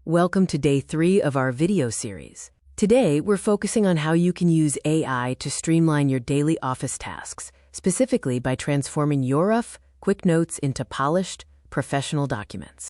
Welcome to day 3 of our video series. Today, we're focusing on how you can use AI to streamline your daily office tasks, specifically by transforming your rough, quick notes into polished, professional documents.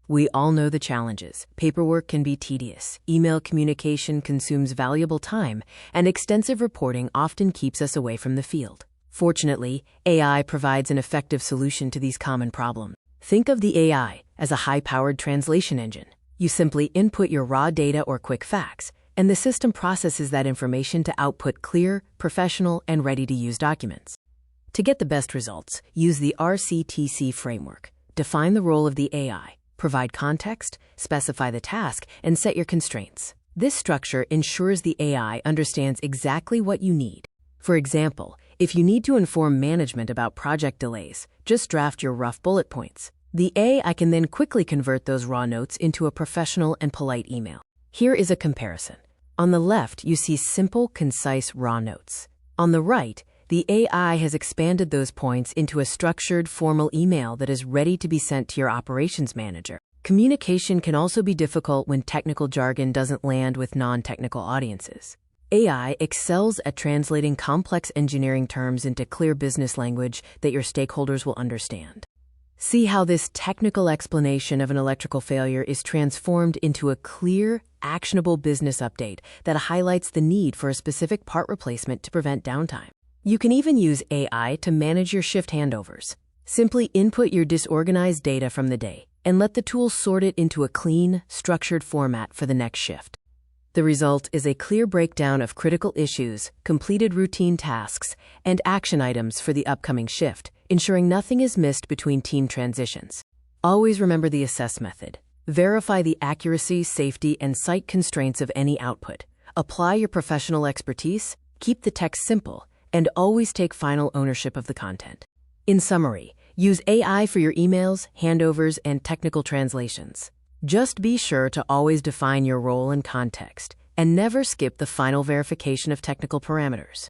We all know the challenges. Paperwork can be tedious, email communication consumes valuable time, and extensive reporting often keeps us away from the field. Fortunately, AI provides an effective solution to these common problems. Think of the AI as a high-powered translation engine. You simply input your raw data or quick facts, and the system processes that information to output clear, professional, and ready-to-use documents. To get the best results, use the RCTC framework. Define the role of the AI, provide context, specify the task, and set your constraints. This structure ensures the AI understands exactly what you need. For example, if you need to inform management about project delays, just draft your rough bullet points. The AI can then quickly convert those raw notes into a professional and polite email. Here is a comparison. On the left, you see simple, concise raw notes. On the right, the AI has expanded those points into a structured, formal email that is ready to be sent to your operations manager. Communication can also be difficult when technical jargon doesn't land with non-technical audiences. AI excels at translating complex engineering terms into clear business language that your stakeholders will understand. See how this technical explanation of an electrical failure is transformed into a clear, actionable business update that highlights the need for a specific part replacement to prevent downtime. You can even use AI to manage your shift handovers. Simply input your disorganized data from the day and let the tool sort it into a clean, structured format for the next shift. The result is a clear breakdown of critical issues, completed routine tasks, and action items for the upcoming shift, ensuring nothing is missed between team transitions. Always remember the assess method. Verify the accuracy, safety, and site constraints of any output. Apply your professional expertise, keep the text simple, and always take final ownership of the content. In summary, use AI for your emails, handovers, and technical translations. Just be sure to always define your role and context, and never skip the final verification of technical parameters.